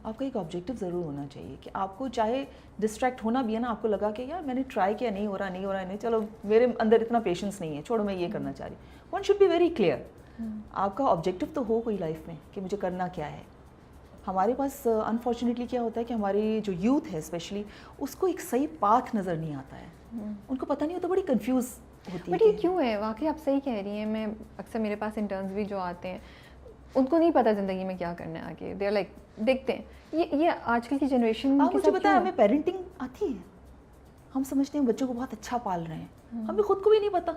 آپ کا ایک آبجیکٹیو ضرور ہونا چاہیے کہ آپ کو چاہے ڈسٹریکٹ ہونا بھی ہے نا, آپ کو لگا کہ یار میں نے ٹرائی کیا, نہیں ہو رہا, چلو میرے اندر اتنا پیشنس نہیں ہے, چھوڑو میں یہ کرنا چاہ رہی ہوں. One should be very clear, آپ کا آبجیکٹیو تو ہو کوئی لائف میں کہ مجھے کرنا کیا ہے. ہمارے پاس انفارچونیٹلی کیا ہوتا ہے کہ ہماری جو یوتھ ہے اسپیشلی, اس کو ایک صحیح پاتھ نظر نہیں آتا ہے, ان کو پتہ نہیں ہوتا, بڑی کنفیوز ہوتی ہے. بٹ یہ کیوں ہے واقعی, آپ صحیح کہہ رہی ہیں. میں اکثر میرے پاس انٹرنز بھی جو آتے ہیں ان کو نہیں پتا زندگی میں کیا کرنا ہے آگے, دے آر لائک دیکھتے ہیں یہ آج کل کی جنریشن. آپ مجھے بتائیں, ہمیں پیرنٹنگ آتی ہے, ہم سمجھتے ہیں بچوں کو بہت اچھا پال رہے ہیں, ہمیں خود کو بھی نہیں پتا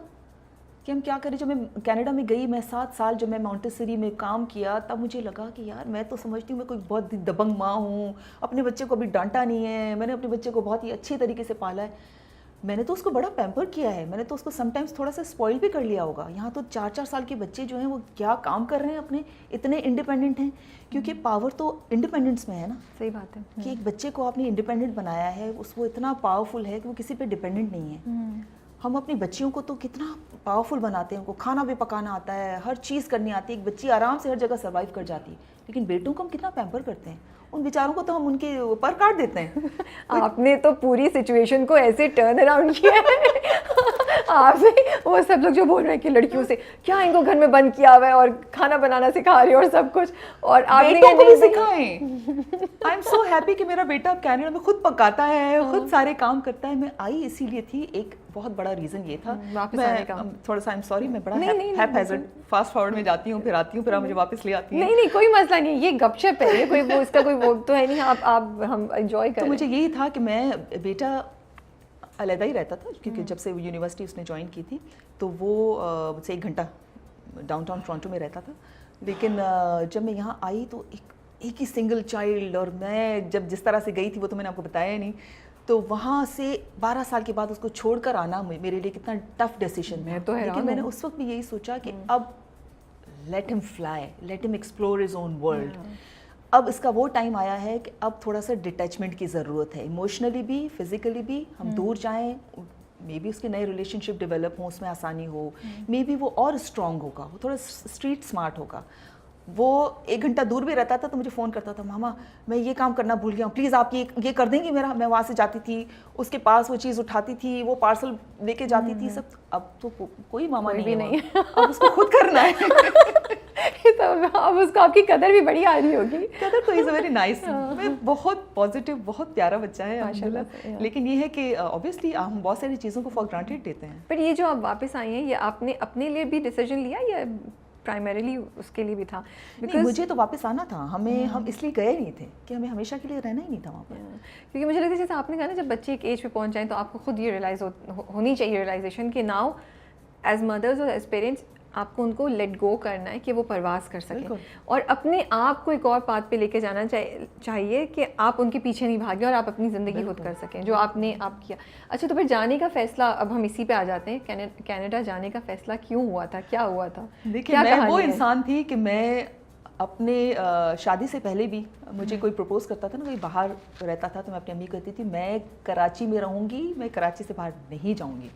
کہ ہم کیا کریں. جب میں کینیڈا میں گئی, میں 7 سال جب میں مونٹیسری میں کام کیا, تب مجھے لگا کہ یار میں تو سمجھتی ہوں میں کوئی بہت دبنگ ماں ہوں, اپنے بچے کو ابھی ڈانٹا نہیں ہے, میں نے اپنے بچے کو بہت ہی اچھی طریقے سے پالا ہے. میں نے تو اس کو بڑا پیمپر کیا ہے, میں نے تو اس کو سم ٹائمس تھوڑا سا اسپوائل بھی کر لیا ہوگا. یہاں تو 4 سال کے بچے جو ہیں وہ کیا کام کر رہے ہیں اپنے, اتنے انڈیپینڈنٹ ہیں, کیونکہ پاور تو انڈیپینڈنس میں ہے نا. صحیح بات ہے کہ ایک بچے کو آپ نے انڈیپینڈنٹ بنایا ہے, اس کو اتنا پاورفل ہے کہ وہ کسی پہ ڈیپینڈنٹ نہیں ہے. ہم اپنی بچیوں کو تو کتنا پاورفل بناتے ہیں, ان کو کھانا بھی پکانا آتا ہے, ہر چیز کرنی آتی ہے, ایک بچی آرام سے ہر جگہ سروائیو کر جاتی ہے. لیکن بیٹوں کو ہم کتنا پیمپر کرتے ہیں, ان بیچاروں کو تو ہم ان کے پر کاٹ دیتے ہیں. آپ نے تو پوری سچویشن کو ایسے ٹرن اراؤنڈ کیا ہے. آپ نے وہ سب لوگ جو بول رہے ہیں کہ لڑکیوں سے کیا ان کو گھر میں بند کیا ہوا ہے اور کھانا بنانا سکھا رہی ہے اور سب کچھ, اور آپ نے نہیں سکھائیں. آئی ایم سو ہیپی کہ میرا بیٹا کینیڈا میں خود پکاتا ہے, خود سارے کام کرتا ہے. میں آئی اسی لیے تھی, ایک بہت بڑا ریزن یہ تھا. میں تھوڑا سا سوری, میں بڑا ہیپ ہیزرڈ فاسٹ فارورڈ میں جاتی ہوں, پھر آتی ہوں, پھر آپ مجھے واپس لے آتی ہیں. نہیں کوئی مسئلہ نہیں, یہ گپ شپ ہے, یہ کوئی وہ اس کا کوئی وہ تو ہے نہیں, آپ ہم انجوائے کریں. تو مجھے یہی تھا کہ میں, بیٹا علیحدہ ہی رہتا تھا کیونکہ جب سے یونیورسٹی اس نے جوائن کی تھی تو وہ مجھ سے 1 گھنٹہ ڈاؤن ٹاؤن ٹورانٹو میں رہتا تھا. لیکن جب میں یہاں آئی تو ایک ہی سنگل چائلڈ, اور میں جب جس طرح سے گئی تھی وہ تو میں نے آپ کو بتایا ہی نہیں. تو وہاں سے 12 سال کے بعد اس کو چھوڑ کر آنا میرے لیے کتنا ٹف ڈیسیشن ہے. لیکن میں نے اس وقت بھی یہی سوچا کہ اب لیٹ ہم فلائی, لیٹ ہم ایکسپلور ہز اون ورلڈ. اب اس کا وہ ٹائم آیا ہے کہ اب تھوڑا سا ڈٹیچمنٹ کی ضرورت ہے, ایموشنلی بھی, فزیکلی بھی. ہم دور جائیں, مے بی اس کے نئے ریلیشن شپ ڈیولپ ہوں, اس میں آسانی ہو, مے بی وہ اور اسٹرانگ ہوگا, وہ تھوڑا اسٹریٹ اسمارٹ ہوگا. وہ 1 گھنٹہ دور بھی رہتا تھا تو مجھے فون کرتا تھا, ماما میں یہ کام کرنا بھول گیا ہوں, پلیز آپ یہ کر دیں گی میرا. میں وہاں سے جاتی تھی, اس کے پاس وہ چیز اٹھاتی تھی, وہ پارسل لے کے جاتی تھی, سب. اب تو کوئی ماما نہیں ہے, اب اس کو خود کرنا ہے. اب اس کو آپ کی قدر بھی بڑی آ رہی ہوگی. قدر تو از ویری نائس, بہت پازیٹیو, بہت پیارا بچہ ہے ماشاءاللہ. لیکن یہ ہے کہ اوبیسلی ہم بہت ساری چیزوں کو فار گرانٹیڈ دیتے ہیں. پر یہ جو آپ واپس آئی ہیں, یہ آپ نے اپنے لیے بھی ڈیسیجن لیا یا پرائمریلی اس کے لیے بھی تھا؟ مجھے تو واپس آنا تھا, ہم اس لیے گئے نہیں تھے کہ ہمیں ہمیشہ کے لیے رہنا ہی نہیں تھا وہاں پر. کیونکہ مجھے لگتا ہے جیسے آپ نے کہا نا, جب بچے ایک ایج پہ پہنچ جائیں تو آپ کو خود یہ ریئلائز ہونی چاہیے, ریئلائزیشن کہ ناؤ ایز مدرز اور ایز پیرنٹس آپ کو ان کو لیٹ گو کرنا ہے کہ وہ پرواز کر سکیں, اور اپنے آپ کو ایک اور پاتھ پہ لے کے جانا چاہیے کہ آپ ان کے پیچھے نہیں بھاگیں اور آپ اپنی زندگی خود کر سکیں جو آپ نے کیا. اچھا, تو پھر جانے کا فیصلہ, اب ہم اسی پہ آ جاتے ہیں, کینیڈا جانے کا فیصلہ کیوں ہوا تھا, کیا ہوا تھا؟ دیکھیے, میں وہ انسان تھی کہ میں اپنے شادی سے پہلے بھی مجھے کوئی پرپوز کرتا تھا نا, کوئی باہر رہتا تھا, تو میں اپنی امی کہتی تھی میں کراچی میں رہوں گی, میں کراچی سے باہر نہیں جاؤں گی,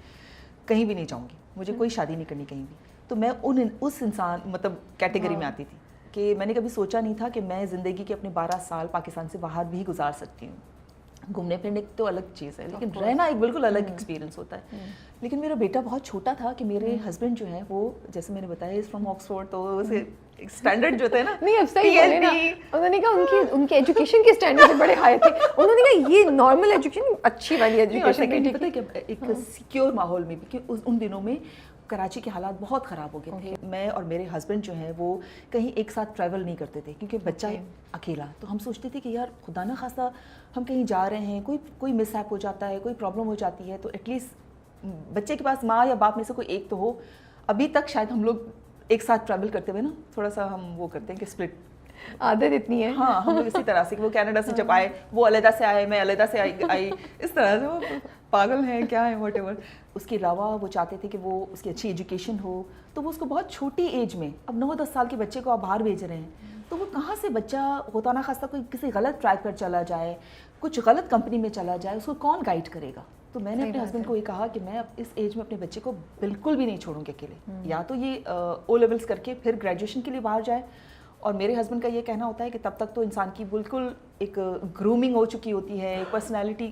کہیں بھی نہیں جاؤں گی, مجھے کوئی شادی نہیں کرنی کہیں بھی. تو میں اس انسان مطلب کیٹیگری میں آتی تھی کہ میں نے کبھی سوچا نہیں تھا کہ میں زندگی کے اپنے 12 سال پاکستان سے باہر بھی گزار سکتی ہوں. گھومنے پھرنے تو الگ چیز ہے, لیکن رہنا ایک بالکل الگ ایکسپیرینس ہوتا ہے. لیکن میرا بیٹا بہت چھوٹا تھا کہ میرے ہسبینڈ جو ہیں وہ, جیسے میں نے بتایا, از فرام آکسفورڈ, تو اسٹینڈرڈ جو تھے نا, نہیں اب صحیح بولے نا, انہوں نے کہا ان کی ایجوکیشن کے اسٹینڈرڈ بڑے ہائی تھے. انہوں نے کہا یہ نارمل ایجوکیشن, اچھی والی ایجوکیشن. پتہ ہے کہ ایک سیکیور ماحول میں بھی, کہ ان دنوں میں کراچی کے حالات بہت خراب ہو گئے تھے. میں اور میرے ہسبینڈ جو ہیں وہ کہیں ایک ساتھ ٹریول نہیں کرتے تھے کیونکہ بچہ اکیلا. تو ہم سوچتے تھے کہ یار خدا نہ خواستہ ہم کہیں جا رہے ہیں, کوئی مس ہیپ ہو جاتا ہے, کوئی پرابلم ہو جاتی ہے, تو ایٹ لیسٹ بچے کے پاس ماں یا باپ میں سے کوئی ایک تو ہو. ابھی تک شاید ہم لوگ ایک ساتھ ٹریول کرتے ہوئے نا تھوڑا سا ہم وہ کرتے ہیں کہ اسپلٹ عادت اتنی ہے. ہاں, ہم لوگ اسی طرح سے, وہ کینیڈا سے جب آئے وہ علیحدہ سے آئے, میں علیحدہ سے آئی, اس طرح سے. وہ پاگل ہیں کیا ہے, واٹ ایور. اس کے علاوہ وہ چاہتے تھے کہ وہ اس کی اچھی ایجوکیشن ہو, تو وہ اس کو بہت چھوٹی ایج میں, اب 9-10 سال کے بچے کو آپ باہر بھیج رہے ہیں, تو وہ کہاں سے بچہ ہوتا نہ خاصا کوئی کسی غلط ٹریک پر چلا جائے, کچھ غلط کمپنی میں چلا جائے, اس کو کون گائیڈ کرے گا. تو میں نے اپنے ہسبینڈ کو یہ کہا کہ میں اس ایج میں اپنے بچے کو بالکل بھی نہیں چھوڑوں گی اکیلے. یا تو یہ او لیولس کر کے پھر گریجویشن کے لیے باہر جائے, اور میرے ہسبینڈ کا یہ کہنا ہوتا ہے کہ تب تک تو انسان کی بالکل ایک گرومنگ ہو چکی ہوتی ہے, پرسنالٹی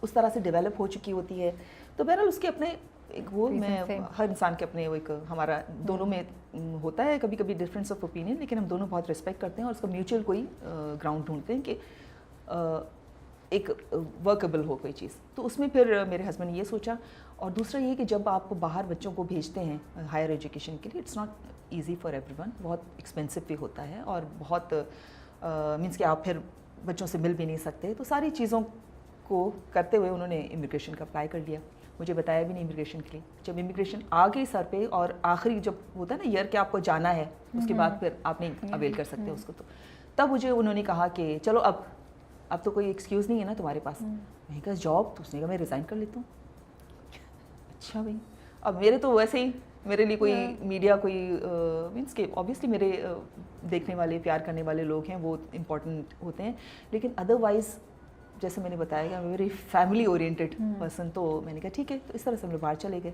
اس طرح سے ڈیولپ ہو چکی ہوتی ہے. تو بہرحال اس کے اپنے ایک وہ میں ہر انسان کے اپنے وہ ایک ہمارا دونوں میں ہوتا ہے کبھی کبھی ڈفرینس آف اوپینین, لیکن ہم دونوں بہت رسپیکٹ کرتے ہیں اور اس کا میوچل کوئی گراؤنڈ ڈھونڈتے ہیں کہ ایک ورکیبل ہو کوئی چیز. تو اس میں پھر میرے ہسبینڈ نے یہ سوچا. اور دوسرا یہ کہ جب آپ باہر بچوں کو بھیجتے ہیں ہائر ایجوکیشن کے لیے, it's not easy for everyone, بہت ایکسپینسو بھی ہوتا ہے اور بہت مینس کہ آپ پھر بچوں سے مل بھی نہیں سکتے. تو ساری چیزوں کو کرتے ہوئے انہوں نے امیگریشن کا اپلائی کر لیا. مجھے بتایا بھی نہیں امیگریشن کے لیے. جب امیگریشن آ گئی سر پہ اور آخری جب ہوتا ہے نا ایئر کہ آپ کو جانا ہے, اس کے بعد پھر آپ نہیں اویل کر سکتے اس کو, تو تب مجھے انہوں نے کہا کہ چلو اب تو کوئی ایکسکیوز نہیں ہے نا تمہارے پاس. میں نے کہا جاب, تو اس نے کہا میں ریزائن کر لیتا ہوں. اچھا بھائی, اب میرے تو ویسے ہی میرے لیے کوئی میڈیا کوئی مینس کہ اوبیسلی میرے دیکھنے والے پیار کرنے والے لوگ ہیں وہ امپورٹنٹ ہوتے ہیں, لیکن ادروائز جیسے میں نے بتایا کہ ویری فیملی اورینٹیڈ پرسن. تو میں نے کہا ٹھیک ہے. تو اس طرح سے ہم لوگ باہر چلے گئے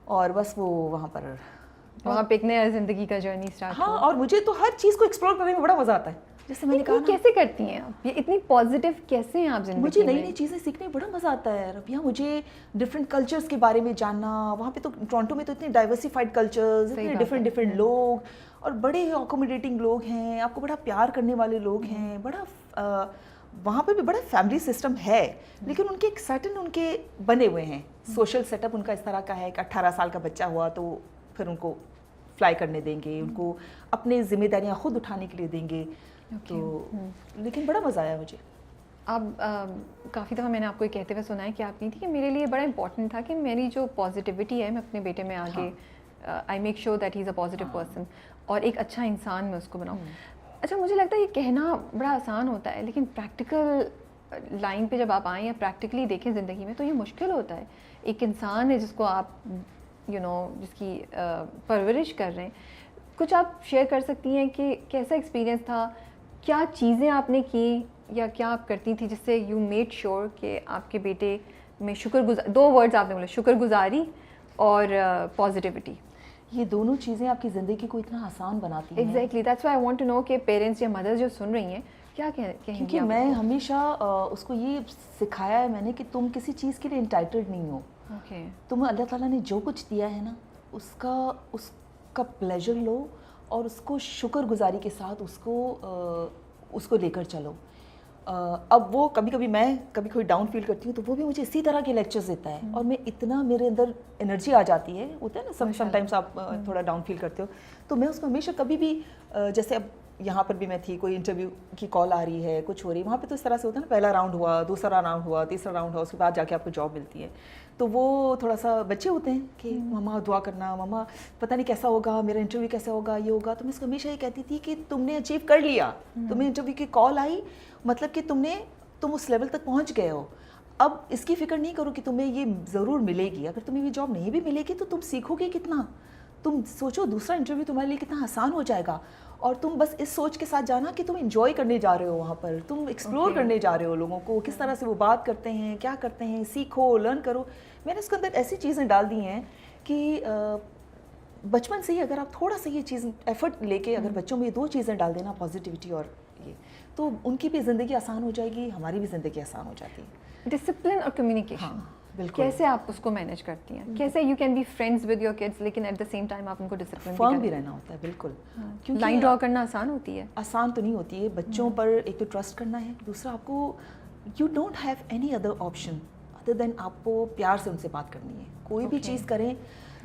اور بس وہ وہاں پہ ایک نیا زندگی کا جرنی اسٹارٹ. ہاں, اور مجھے تو ہر چیز کو ایکسپلور کرنے میں بڑا مزہ آتا ہے. جیسے میں نے کہا کیسے کرتی ہیں آپ, یہ اتنی پازیٹیو کیسے ہیں آپ زندگی میں؟ مجھے نئی نئی چیزیں سیکھنے میں بڑا مزہ آتا ہے ربیہ. مجھے ڈفرینٹ کلچرس کے بارے میں جاننا. وہاں پہ تو ٹورانٹو میں تو اتنے ڈائیورسیفائڈ کلچرز, اتنے ڈفرینٹ لوگ اور بڑے اکوموڈیٹنگ لوگ ہیں, آپ کو بڑا پیار کرنے والے لوگ ہیں, بڑا وہاں پہ بھی بڑا فیملی سسٹم ہے. لیکن ان کے ایک سرٹن ان کے بنے ہوئے ہیں سوشل سیٹ اپ ان کا اس طرح کا ہے کہ 18 سال کا بچہ ہوا تو پھر ان کو فلائی کرنے دیں گے, ان کو اپنی ذمہ داریاں خود اٹھانے کے لیے دیں گے. تو لیکن بڑا مزہ آیا مجھے. اب کافی دفعہ میں نے آپ کو یہ کہتے ہوئے سنا ہے کہ آپ کہتی تھی کہ میرے لیے بڑا امپورٹنٹ تھا کہ میری جو پازیٹیوٹی ہے میں اپنے بیٹے میں آگے I make sure that he is a positive person اور ایک اچھا انسان میں اس کو بناؤں. اچھا, مجھے لگتا ہے یہ کہنا بڑا آسان ہوتا ہے, لیکن پریکٹیکل لائن پہ جب آپ آئیں یا پریکٹیکلی دیکھیں زندگی میں تو یہ مشکل ہوتا ہے. ایک انسان ہے جس کو آپ جس کی پرورش کر رہے ہیں. کچھ آپ شیئر کر سکتی ہیں کہ کیسا ایکسپیرینس تھا, کیا چیزیں آپ نے کی یا کیا آپ کرتی تھیں جس سے یو میڈ شیور کہ آپ کے بیٹے میں دو ورڈز آپ نے بولے, شکر گزاری اور پازیٹیوٹی, یہ دونوں چیزیں آپ کی زندگی کو اتنا آسان بناتی ہیں. Exactly, that's why I want to know کہ پیرنٹس یا مدرز جو سن رہی ہیں کیا کہیں گی. کیونکہ میں ہمیشہ اس کو یہ سکھایا ہے میں نے کہ تم کسی چیز کے لیے انٹائٹلڈ نہیں ہو. تم اللہ تعالیٰ نے جو کچھ دیا ہے نا اس کا پلیجر لو اور اس کو شکر گزاری کے ساتھ اس کو لے کر چلو. اب وہ کبھی کوئی ڈاؤن فیل کرتی ہوں تو وہ بھی مجھے اسی طرح کے لیکچرز دیتا ہے اور میں اتنا میرے اندر انرجی آ جاتی ہے. ہوتا ہے نا سم ٹائمس آپ تھوڑا ڈاؤن فیل کرتے ہو, تو میں اس کو ہمیشہ کبھی بھی جیسے اب یہاں پر بھی میں تھی, کوئی انٹرویو کی کال آ رہی ہے, کچھ ہو رہی ہے, وہاں پہ تو اس طرح سے ہوتا ہے نا, پہلا راؤنڈ ہوا, دوسرا راؤنڈ ہوا, تیسرا راؤنڈ ہوا, اس کے بعد جا کے آپ کو جاب ملتی ہے. تو وہ تھوڑا سا بچے ہوتے ہیں کہ مما دعا کرنا, مما پتہ نہیں کیسا ہوگا, میرا انٹرویو کیسا ہوگا, یہ ہوگا. تو میں اس کو ہمیشہ یہ کہتی تھی کہ تم نے اچیو کر لیا, تمہیں انٹرویو کی کال آئی, مطلب کہ تم اس لیول تک پہنچ گئے ہو. اب اس کی فکر نہیں کرو کہ تمہیں یہ ضرور ملے گی. اگر تمہیں یہ جاب نہیں بھی ملے گی تو تم سیکھو گے کتنا. تم سوچو دوسرا انٹرویو تمہارے لیے کتنا آسان ہو جائے گا, اور تم بس اس سوچ کے ساتھ جانا کہ تم انجوائے کرنے جا رہے ہو, وہاں پر تم ایکسپلور کرنے جا رہے ہو لوگوں کو, کس طرح سے وہ بات کرتے ہیں, کیا کرتے ہیں, سیکھو, لرن کرو. میں نے اس کے اندر ایسی چیزیں ڈال دی ہیں کہ بچپن سے ہی اگر آپ تھوڑا سا یہ چیز ایفرٹ لے کے اگر بچوں میں یہ دو چیزیں ڈال دینا, پازیٹیوٹی اور یہ, تو ان کی بھی زندگی آسان ہو جائے گی, ہماری بھی زندگی آسان ہو جاتی ہے. ڈسپلن اور کمیونیکیشن, بالکل, کیسے آپ اس کو مینیج کرتی ہیں؟ کیسے you can be friends with your kids لیکن ایٹ دا سیم ٹائم آپ ان کو ڈسپلن فرم بھی رہنا ہوتا ہے. بالکل, کیونکہ لائن ڈرا کرنا آسان ہوتی ہے؟ آسان تو نہیں ہوتی ہے. بچوں پر ایک تو ٹرسٹ کرنا ہے, دوسرا آپ کو you don't have any other option other than آپ کو پیار سے ان سے بات کرنی ہے. کوئی بھی چیز کریں,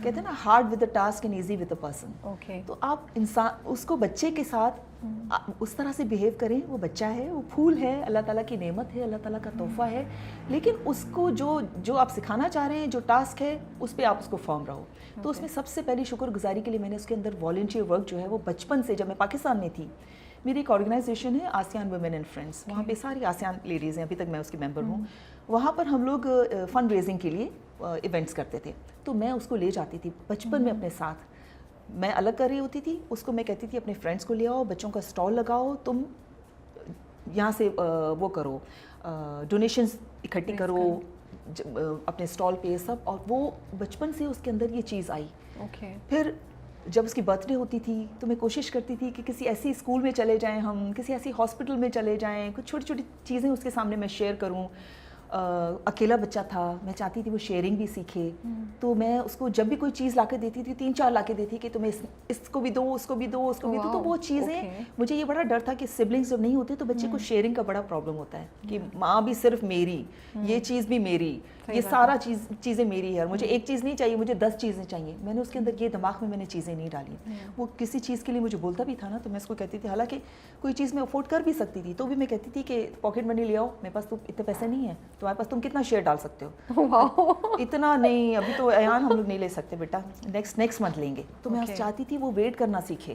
کہتے ہیں نا hard with a task and easy with a person. تو آپ انسان اس کو بچے کے ساتھ اس طرح سے بیہیو کریں. وہ بچہ ہے, وہ پھول ہے, اللہ تعالیٰ کی نعمت ہے, اللہ تعالیٰ کا تحفہ ہے, لیکن اس کو جو آپ سکھانا چاہ رہے ہیں, جو ٹاسک ہے, اس پہ آپ اس کو فارم رہو. تو اس میں سب سے پہلی شکر گزاری کے لیے میں نے اس کے اندر والنٹیئر ورک جو ہے وہ بچپن سے, جب میں پاکستان میں تھی, میری ایک آرگنائزیشن ہے آسیان ویمن اینڈ فرینڈس, وہاں پہ ساری آسیان لیڈیز ہیں, ابھی تک میں اس کی ممبر ہوں. وہاں پر ہم لوگ فنڈ ریزنگ کے لیے ایونٹس کرتے تھے, تو میں اس کو لے جاتی تھی بچپن میں اپنے ساتھ. میں الگ کر رہی ہوتی تھی, اس کو میں کہتی تھی اپنے فرینڈس کو لے آؤ, بچوں کا اسٹال لگاؤ, تم یہاں سے وہ کرو, ڈونیشنز اکٹھی کرو اپنے اسٹال پہ سب. اور وہ بچپن سے اس کے اندر یہ چیز آئی. پھر جب اس کی برتھ ڈے ہوتی تھی تو میں کوشش کرتی تھی کہ کسی ایسی اسکول میں چلے جائیں ہم, کسی ایسی ہاسپٹل میں چلے جائیں, کچھ چھوٹی چھوٹی چیزیں اس کے سامنے میں شیئر کروں. اکیلا بچہ تھا, میں چاہتی تھی وہ شیئرنگ بھی سیکھے, تو میں اس کو جب بھی کوئی چیز لا کے دیتی تھی 3-4 لا کے دیتی کہ تمہیں اس کو بھی دو, اس کو بھی دو, اس کو بھی دو. تو وہ چیزیں مجھے یہ بڑا ڈر تھا کہ سبلنگس جب نہیں ہوتے تو بچے کو شیئرنگ کا بڑا پرابلم ہوتا ہے کہ ماں بھی صرف میری, یہ چیز بھی میری, یہ سارا چیزیں میری ہے, اور مجھے ایک چیز نہیں چاہیے, مجھے 10 چیزیں چاہیے. میں نے اس کے اندر یہ دماغ میں نے چیزیں نہیں ڈالی. وہ کسی چیز کے لیے مجھے بولتا بھی تھا نا تو میں اس کو کہتی تھی, حالانکہ کوئی چیز میں افورڈ کر بھی سکتی تھی تو بھی میں کہتی تھی کہ پاکٹ منی لے آؤ, میرے پاس تو اتنے پیسے نہیں ہیں, تمہارے پاس تم کتنا شیئر ڈال سکتے ہو, اتنا نہیں, ابھی تو ایان ہم لوگ نہیں لے سکتے بیٹا, نیکسٹ منتھ لیں گے. تو میں چاہتی تھی وہ ویٹ کرنا سیکھے.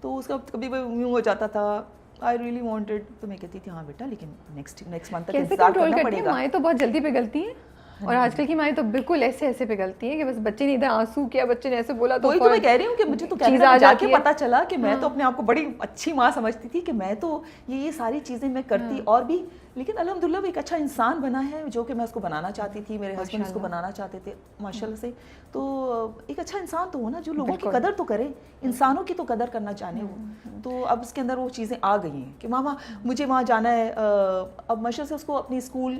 تو اس کا کبھی یوں ہو جاتا تھا I really wanted, تو میں کہتی تھی ہاں بیٹا لیکن نیکسٹ منتھ تک انتظار کرنا پڑے گا. مائیں تو بہت جلدی پگھلتی ہیں, اور آج کل کی مائیں تو بالکل ایسے پگھلتی ہیں کہ بس بچے نے ادھر آنسو کیا, بچے نے ایسے بولا تو وہی تو میں کہہ رہی ہوں کہ مجھے تو جا کے پتا چلا کہ میں تو اپنے آپ کو بڑی اچھی ماں سمجھتی تھی کہ میں تو یہ ساری چیزیں میں کرتی اور بھی, لیکن الحمدللہ وہ ایک اچھا انسان بنا ہے جو کہ میں اس کو بنانا چاہتی تھی, میرے ہسبینڈ اس کو بنانا چاہتے تھے ماشاء اللہ سے. تو ایک اچھا انسان تو ہو نا جو لوگوں کی قدر تو کرے, انسانوں کی تو قدر کرنا جانے وہ. تو اب اس کے اندر وہ چیزیں آ گئی ہیں کہ ماما مجھے وہاں جانا ہے. اب ماشاء اللہ سے اس کو اپنی اسکول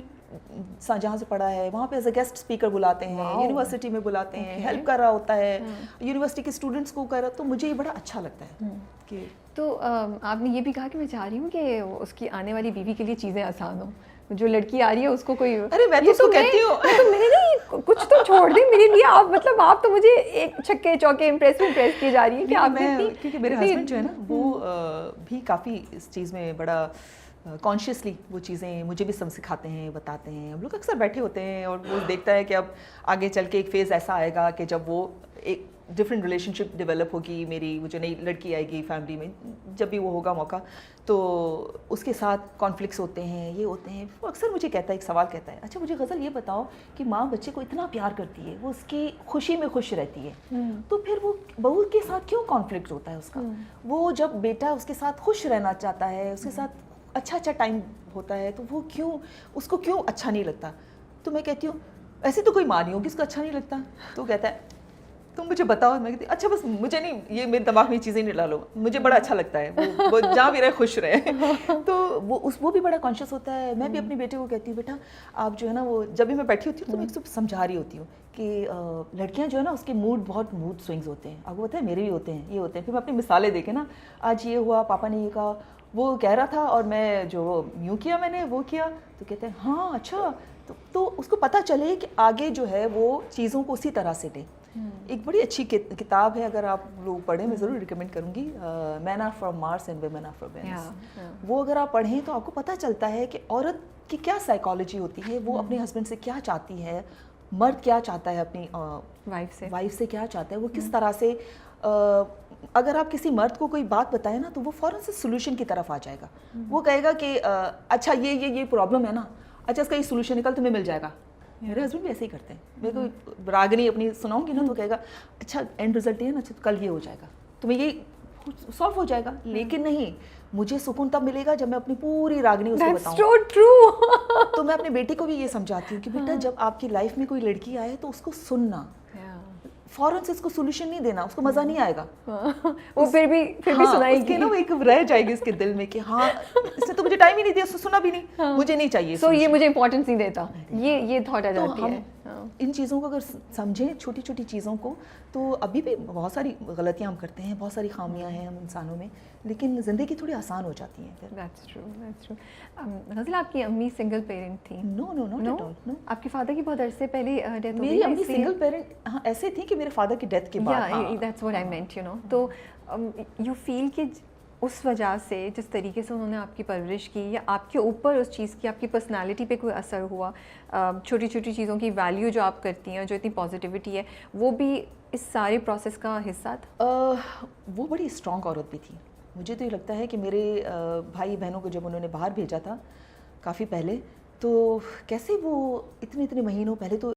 جہاں سے پڑھا ہے وہاں پہ ایز اے گیسٹ اسپیکر بلاتے ہیں, یونیورسٹی میں بلاتے ہیں, ہیلپ کر رہا ہوتا ہے یونیورسٹی کے اسٹوڈنٹس کو کر رہا, تو مجھے یہ بڑا اچھا لگتا ہے کہ. تو آپ نے یہ بھی کہا کہ میں چاہ رہی ہوں کہ اس کی آنے والی بیوی کے لیے چیزیں آسان ہوں, جو لڑکی آ رہی ہے اس کو کوئی, ارے میں تو اس کو کہتی ہوں تو میں نے کچھ تو چھوڑ دیں میرے لیے آپ, مطلب آپ تو مجھے ایک چھکے چوکے امپریس کی جا رہی ہے کہ آپ نے, کیونکہ میرے ہسبینڈ جو ہے نا وہ بھی کافی اس چیز میں بڑا کانشیسلی وہ چیزیں مجھے بھی سکھاتے ہیں, بتاتے ہیں. ہم لوگ اکثر بیٹھے ہوتے ہیں اور وہ دیکھتا ہے کہ اب آگے چل کے ایک فیز ایسا آئے گا کہ جب وہ ایک ڈفرینٹ ریلیشن شپ ڈیولپ ہوگی میری, وہ جو نئی لڑکی آئے گی فیملی میں, جب بھی وہ ہوگا موقع تو اس کے ساتھ کانفلکٹس ہوتے ہیں, یہ ہوتے ہیں. وہ اکثر مجھے کہتا ہے, ایک سوال کہتا ہے, اچھا مجھے غزل یہ بتاؤ کہ ماں بچے کو اتنا پیار کرتی ہے, وہ اس کی خوشی میں خوش رہتی ہے, تو پھر وہ بہو کے ساتھ کیوں کانفلکٹ ہوتا ہے اس کا؟ وہ جب بیٹا اس کے ساتھ خوش رہنا چاہتا ہے, اس کے ساتھ اچھا ٹائم ہوتا ہے, تو وہ کیوں, اس کو کیوں اچھا نہیں لگتا؟ تو میں کہتی ہوں ایسی تو کوئی ماں نہیں ہوگی اس کو اچھا نہیں لگتا. تو کہتا ہے تم مجھے بتاؤ. میں کہتی اچھا بس مجھے نہیں, یہ میرے دماغ میں یہ چیزیں نہیں ڈالو, مجھے بڑا اچھا لگتا ہے وہ جہاں بھی رہے خوش رہے. تو وہ بھی بڑا کانشیس ہوتا ہے. میں بھی اپنے بیٹے کو کہتی ہوں بیٹا آپ جو ہے نا, وہ جب بھی میں بیٹھی ہوتی ہوں تو میں ایک سمجھا رہی ہوتی ہوں کہ لڑکیاں جو ہے نا اس کے بہت موڈ سوئنگز ہوتے ہیں. آپ کو پتہ ہے میرے بھی ہوتے ہیں, یہ ہوتے ہیں. پھر میں اپنی مثالیں دیکھیں نا, آج یہ ہوا, پاپا نے یہ کہا, وہ کہہ رہا تھا اور میں جو یوں کیا, میں نے وہ کیا, تو کہتے ہیں ہاں اچھا. تو اس کو پتہ چلے کہ آگے جو ہے وہ چیزوں کو اسی طرح سے لے. ایک بڑی اچھی کتاب ہے, اگر آپ لوگ پڑھیں, میں ضرور ریکمینڈ کروں گی, men are from Mars and women are from Venus. وہ اگر آپ پڑھیں تو آپ کو پتہ چلتا ہے کہ عورت کی کیا سائیکالوجی ہوتی ہے, وہ اپنے ہسبینڈ سے کیا چاہتی ہے, مرد کیا چاہتا ہے اپنی وائف سے کیا چاہتا ہے, وہ کس طرح سے. اگر آپ کسی مرد کو کوئی بات بتائیں نا تو وہ فوراً سے سولوشن کی طرف آ جائے گا. وہ کہے گا کہ اچھا یہ پرابلم ہے نا, اچھا اس کا یہ سولوشن نکل تمہیں مل جائے گا. میرے ہسبینڈ بھی ایسے ہی کرتے ہیں. میں کوئی راگنی اپنی سناؤں گی نا تو کہے گا اچھا اینڈ رزلٹ یہ ہے نا, اچھا کل یہ ہو جائے گا, تمہیں یہ سالو ہو جائے گا. لیکن نہیں, مجھے سکون تب ملے گا جب میں اپنی پوری راگنی اس کو بتاؤں. تو میں اپنے بیٹے کو بھی یہ سمجھاتی ہوں کہ بیٹا جب آپ کی لائف میں کوئی لڑکی آئے تو اس کو سننا, فوراً سے اس کو سولوشن نہیں دینا, اس کو مزہ نہیں آئے گا. وہ پھر بھی سنائے گی نا, وہ ایک رہ جائے گی اس کے دل میں کہ ہاں اس نے تو مجھے ٹائم ہی نہیں دیا, اس کو سنا بھی نہیں, مجھے نہیں چاہیے, سو یہ مجھے امپورٹنس نہیں دیتا, یہ تھاٹ آ جاتی ہے. ان چیزوں کو اگر سمجھیں, چھوٹی چھوٹی چیزوں کو, تو ابھی بھی بہت ساری غلطیاں ہم کرتے ہیں, بہت ساری خامیاں ہیں ہم انسانوں میں, لیکن زندگی تھوڑی آسان ہو جاتی ہے. That's true. غزل آپ کی امی سنگل پیرنٹ تھی؟ No. آپ کے فادر کی بہت عرصے پہلے ڈیتھ ہو گئی. میری امی سنگل پیرنٹ ایسے تھی کہ میرے فادر کی ڈیتھ کے بعد. That's what I meant, تو یو فیل کہ اس وجہ سے جس طریقے سے انہوں نے آپ کی پرورش کی, یا آپ کے اوپر اس چیز کی آپ کی پرسنالٹی پہ کوئی اثر ہوا, چھوٹی چھوٹی چیزوں کی ویلیو جو آپ کرتی ہیں, جو اتنی پازیٹیوٹی ہے, وہ بھی اس سارے پروسیس کا حصہ تھا؟ وہ بڑی اسٹرانگ عورت بھی تھی. مجھے تو یہ لگتا ہے کہ میرے بھائی بہنوں کو جب انہوں نے باہر بھیجا تھا کافی پہلے, تو کیسے وہ اتنے مہینوں پہلے تو